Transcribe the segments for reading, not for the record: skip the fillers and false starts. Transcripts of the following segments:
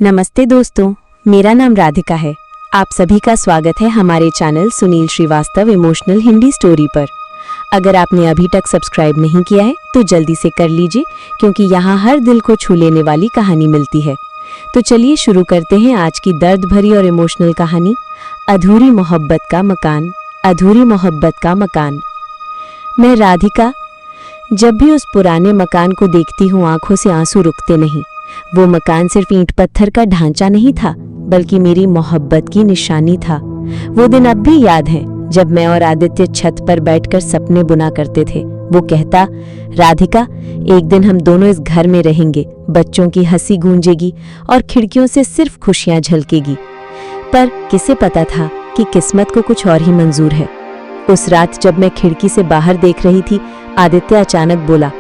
नमस्ते दोस्तों, मेरा नाम राधिका है। आप सभी का स्वागत है हमारे channel Sunil Shrivastava emotional Hindi story पर। अगर आपने अभी तक सब्सक्राइब नहीं किया है तो जल्दी से कर लीजिए, क्योंकि यहाँ हर दिल को छू लेने वाली कहानी मिलती है। तो चलिए शुरू करते हैं आज की दर्द भरी और इमोशनल कहानी, अधूरी मोहब्बत का मकान। अधूरी मोहब्बत का मकान। मैं राधिका जब भी उस पुराने मकान को देखती हूँ, आंखों से आंसू रुकते नहीं। वो मकान सिर्फ ईंट पत्थर का ढांचा नहीं था, बल्कि मेरी मोहब्बत की निशानी था। वो दिन अब भी याद है जब मैं और आदित्य छत पर बैठकर सपने बुना करते थे। वो कहता, राधिका, एक दिन हम दोनों इस घर में रहेंगे, बच्चों की हंसी गूंजेगी और खिड़कियों से सिर्फ खुशियां झलकेगी। पर किसे पता था कि किस्मत को कुछ और ही मंजूर है। उस रात जब मैं खिड़की से बाहर देख रही थी, आदित्य अचानक बोला,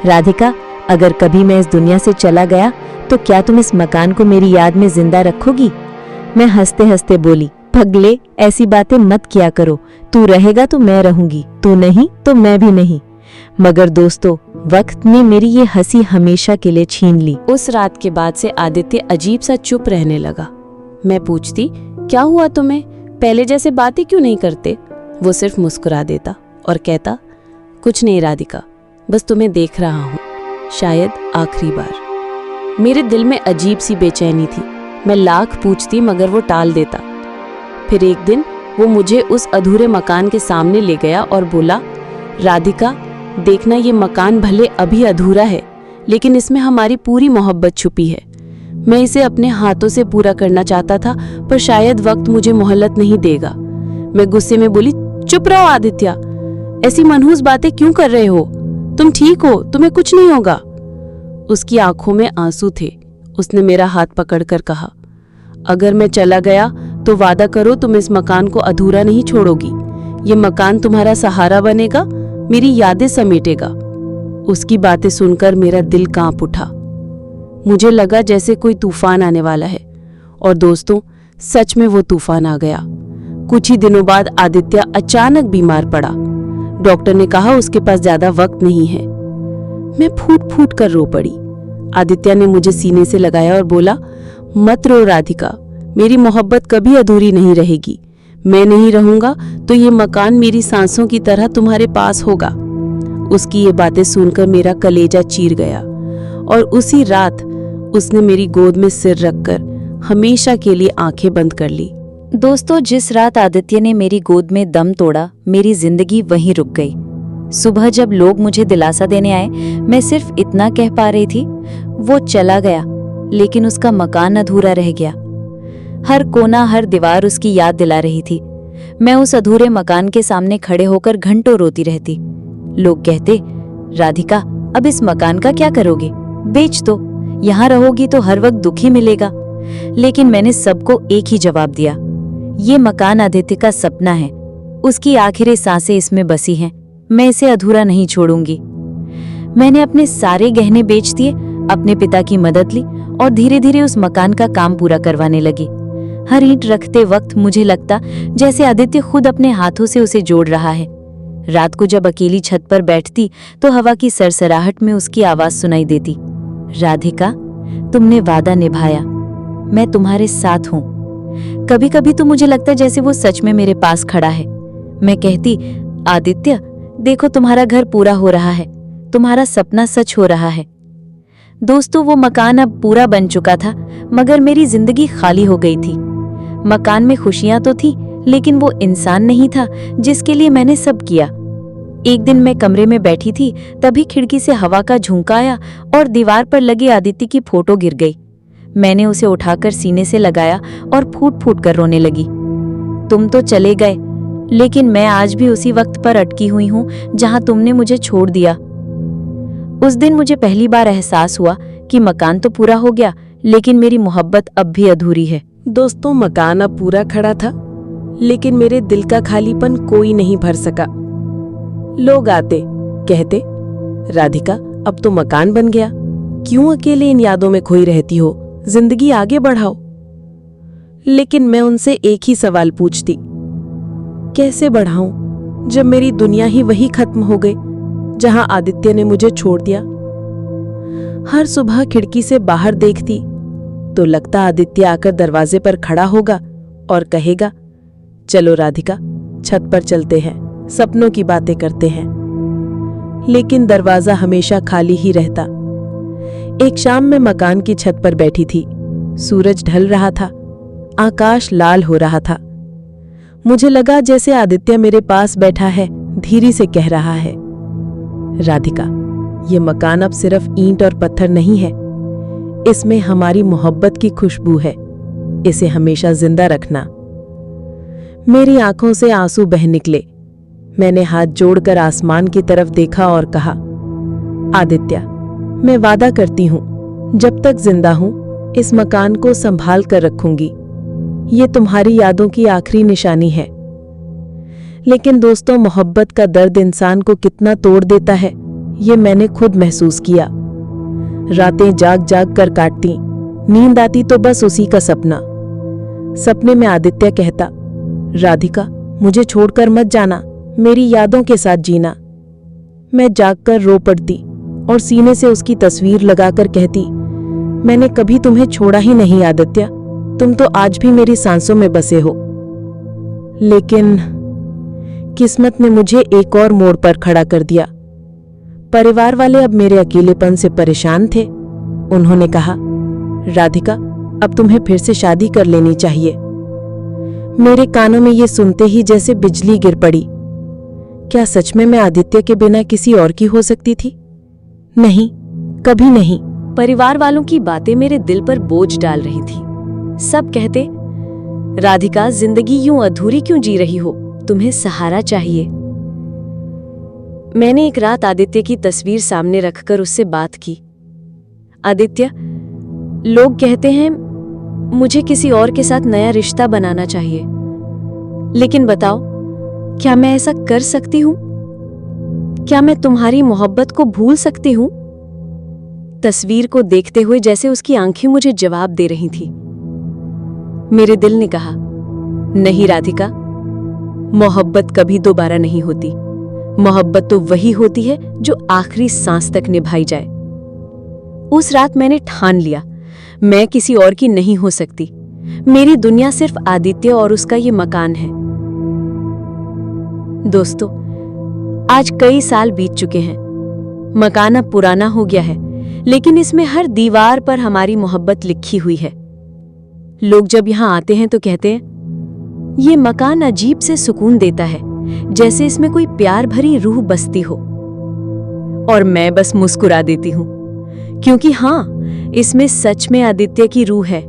राधिका, अगर कभी मैं इस दुनिया से चला गया तो क्या तुम इस मकान को मेरी याद में जिंदा रखोगी? मैं हंसते हंसते बोली, पगले, ऐसी बातें मत किया करो। तू रहेगा तो मैं रहूंगी, तू नहीं तो मैं भी नहीं। मगर दोस्तों, वक्त ने मेरी ये हंसी हमेशा के लिए छीन ली। उस रात के बाद से आदित्य अजीब सा चुप रहने लगा। मैं पूछती, क्या हुआ तुम्हें? पहले जैसे बातें क्यों नहीं करते? वो सिर्फ मुस्कुरा देता और कहता, कुछ नहीं राधिका, बस तुम्हें देख रहा हूँ, शायद आखिरी बार। मेरे दिल में अजीब सी बेचैनी थी। मैं लाख पूछती मगर वो टाल देता। फिर एक दिन वो मुझे उस अधूरे मकान के सामने ले गया और बोला, राधिका, देखना, ये मकान भले अभी अधूरा है, लेकिन इसमें हमारी पूरी मोहब्बत छुपी है। मैं इसे अपने हाथों से पूरा करना चाहता था, पर शायद वक्त मुझे मोहलत नहीं देगा। मैं गुस्से में बोली, चुप रहो आदित्य, ऐसी मनहूस बातें क्यों कर रहे हो? तुम ठीक हो, तुम्हें कुछ नहीं होगा। उसकी आंखों में आंसू थे। उसने मेरा हाथ पकड़कर कहा, अगर मैं चला गया तो वादा करो तुम इस मकान को अधूरा नहीं छोड़ोगी। ये मकान तुम्हारा सहारा बनेगा, मेरी यादें समेटेगा। उसकी बातें सुनकर मेरा दिल कांप उठा। मुझे लगा जैसे कोई तूफान आने वाला है। और दोस्तों, सच में वो तूफान आ गया। कुछ ही दिनों बाद आदित्य अचानक बीमार पड़ा। डॉक्टर ने कहा उसके पास ज्यादा वक्त नहीं है। मैं फूट फूट कर रो पड़ी। आदित्य ने मुझे सीने से लगाया और बोला, मत रो राधिका, मेरी मोहब्बत कभी अधूरी नहीं रहेगी। मैं नहीं रहूंगा तो ये मकान मेरी सांसों की तरह तुम्हारे पास होगा। उसकी ये बातें सुनकर मेरा कलेजा चीर गया और उसी रात उसने मेरी गोद में सिर रखकर हमेशा के लिए आंखें बंद कर ली। दोस्तों, जिस रात आदित्य ने मेरी गोद में दम तोड़ा, मेरी जिंदगी वहीं रुक गई। सुबह जब लोग मुझे दिलासा देने आए, मैं सिर्फ इतना कह पा रही थी, वो चला गया, लेकिन उसका मकान अधूरा रह गया। हर कोना, हर दीवार उसकी याद दिला रही थी। मैं उस अधूरे मकान के सामने खड़े होकर घंटों रोती रहती। लोग कहते, राधिका, अब इस मकान का क्या करोगे? बेच दो, यहाँ रहोगी तो हर वक्त दुखी मिलेगा। लेकिन मैंने सबको एक ही जवाब दिया, ये मकान आदित्य का सपना है, उसकी आखिरी सांसें इसमें बसी हैं, मैं इसे अधूरा नहीं छोड़ूंगी। मैंने अपने सारे गहने बेच दिए, अपने पिता की मदद ली और धीरे धीरे उस मकान का काम पूरा करवाने लगी। हर ईंट रखते वक्त मुझे लगता जैसे आदित्य खुद अपने हाथों से उसे जोड़ रहा है। रात को जब अकेली छत पर बैठती तो हवा की सरसराहट में उसकी आवाज सुनाई देती, राधिका, तुमने वादा निभाया, मैं तुम्हारे साथ हूं। कभी कभी तो मुझे लगता जैसे वो सच में मेरे पास खड़ा है। मैं कहती, आदित्य, देखो, तुम्हारा घर पूरा हो रहा है, तुम्हारा सपना सच हो रहा है। दोस्तों, वो मकान अब पूरा बन चुका था, मगर मेरी जिंदगी खाली हो गई थी। मकान में खुशियां तो थी, लेकिन वो इंसान नहीं था जिसके लिए मैंने सब किया। एक दिन मैं कमरे में बैठी थी, तभी खिड़की से हवा का झोंका आया और दीवार पर लगी आदित्य की फोटो गिर गई। मैंने उसे उठाकर सीने से लगाया और फूट फूट कर रोने लगी। तुम तो चले गए, लेकिन मैं आज भी उसी वक्त पर अटकी हुई हूँ जहाँ तुमने मुझे छोड़ दिया। उस दिन मुझे पहली बार एहसास हुआ कि मकान तो पूरा हो गया, लेकिन मेरी मोहब्बत अब भी अधूरी है। दोस्तों, मकान अब पूरा खड़ा था, लेकिन मेरे दिल का खालीपन कोई नहीं भर सका। लोग आते, कहते, राधिका, अब तो मकान बन गया, क्यों अकेले इन यादों में खोई रहती हो, जिंदगी आगे बढ़ाओ। लेकिन मैं उनसे एक ही सवाल पूछती, कैसे बढ़ाऊं जब मेरी दुनिया ही वही खत्म हो गई जहां आदित्य ने मुझे छोड़ दिया। हर सुबह खिड़की से बाहर देखती तो लगता आदित्य आकर दरवाजे पर खड़ा होगा और कहेगा, चलो राधिका, छत पर चलते हैं, सपनों की बातें करते हैं। लेकिन दरवाजा हमेशा खाली ही रहता। एक शाम मैं मकान की छत पर बैठी थी। सूरज ढल रहा था, आकाश लाल हो रहा था। मुझे लगा जैसे आदित्य मेरे पास बैठा है, धीरे से कह रहा है, राधिका, ये मकान अब सिर्फ ईंट और पत्थर नहीं है, इसमें हमारी मोहब्बत की खुशबू है, इसे हमेशा जिंदा रखना। मेरी आंखों से आंसू बह निकले। मैंने हाथ जोड़कर आसमान की तरफ देखा और कहा, आदित्य, मैं वादा करती हूं, जब तक जिंदा हूं इस मकान को संभाल कर रखूंगी। ये तुम्हारी यादों की आखिरी निशानी है। लेकिन दोस्तों, मोहब्बत का दर्द इंसान को कितना तोड़ देता है, ये मैंने खुद महसूस किया। रातें जाग जाग कर काटती, नींद आती तो बस उसी का सपना। सपने में आदित्य कहता, राधिका, मुझे छोड़कर मत जाना, मेरी यादों के साथ जीना। मैं जागकर रो पड़ती और सीने से उसकी तस्वीर लगाकर कहती, मैंने कभी तुम्हें छोड़ा ही नहीं आदित्य, तुम तो आज भी मेरी सांसों में बसे हो। लेकिन किस्मत ने मुझे एक और मोड़ पर खड़ा कर दिया। परिवार वाले अब मेरे अकेलेपन से परेशान थे। उन्होंने कहा, राधिका, अब तुम्हें फिर से शादी कर लेनी चाहिए। मेरे कानों में ये सुनते ही जैसे बिजली गिर पड़ी। क्या सच में मैं आदित्य के बिना किसी और की हो सकती थी? नहीं, कभी नहीं। परिवार वालों की बातें मेरे दिल पर बोझ डाल रही थी। सब कहते, राधिका, जिंदगी यूं अधूरी क्यों जी रही हो, तुम्हें सहारा चाहिए। मैंने एक रात आदित्य की तस्वीर सामने रखकर उससे बात की। आदित्य, लोग कहते हैं मुझे किसी और के साथ नया रिश्ता बनाना चाहिए, लेकिन बताओ, क्या मैं ऐसा कर सकती हूं? क्या मैं तुम्हारी मोहब्बत को भूल सकती हूं? तस्वीर को देखते हुए जैसे उसकी आंखें मुझे जवाब दे रही थी। मेरे दिल ने कहा, नहीं राधिका, मोहब्बत कभी दोबारा नहीं होती। मोहब्बत तो वही होती है जो आखिरी सांस तक निभाई जाए। उस रात मैंने ठान लिया, मैं किसी और की नहीं हो सकती। मेरी दुनिया सिर्फ आदित्य और उसका ये मकान है। दोस्तों, आज कई साल बीत चुके हैं। मकान अब पुराना हो गया है, लेकिन इसमें हर दीवार पर हमारी मोहब्बत लिखी हुई है। लोग जब यहां आते हैं तो कहते हैं, ये मकान अजीब से सुकून देता है, जैसे इसमें कोई प्यार भरी रूह बसती हो। और मैं बस मुस्कुरा देती हूं, क्योंकि हां, इसमें सच में आदित्य की रूह है।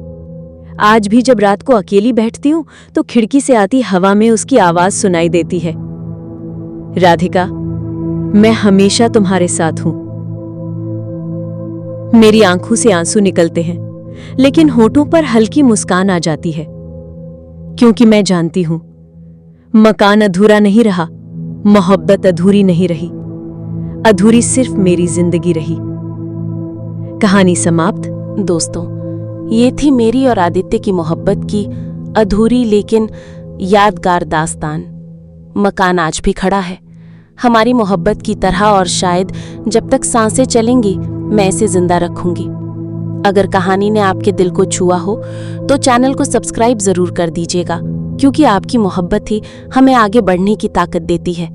आज भी जब रात को अकेली बैठती हूं तो खिड़की से आती हवा में उसकी आवाज सुनाई देती है, राधिका, मैं हमेशा तुम्हारे साथ हूं। मेरी आंखों से आंसू निकलते हैं, लेकिन होठों पर हल्की मुस्कान आ जाती है, क्योंकि मैं जानती हूं, मकान अधूरा नहीं रहा, मोहब्बत अधूरी नहीं रही, अधूरी सिर्फ मेरी जिंदगी रही। कहानी समाप्त। दोस्तों, ये थी मेरी और आदित्य की मोहब्बत की अधूरी लेकिन यादगार दास्तान। मकान आज भी खड़ा है, हमारी मोहब्बत की तरह, और शायद जब तक सांसें चलेंगी मैं इसे जिंदा रखूंगी। अगर कहानी ने आपके दिल को छुआ हो तो चैनल को सब्सक्राइब जरूर कर दीजिएगा, क्योंकि आपकी मोहब्बत ही हमें आगे बढ़ने की ताकत देती है।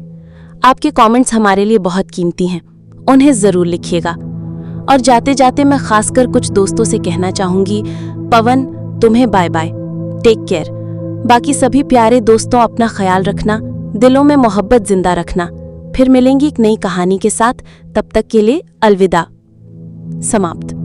आपके कमेंट्स हमारे लिए बहुत कीमती हैं, उन्हें जरूर लिखिएगा। और जाते जाते मैं खासकर कुछ दोस्तों से कहना चाहूंगी, पवन, तुम्हें बाय बाय, टेक केयर। बाकी सभी प्यारे दोस्तों, अपना ख्याल रखना, दिलों में मोहब्बत जिंदा रखना। फिर मिलेंगी एक नई कहानी के साथ, तब तक के लिए अलविदा। समाप्त।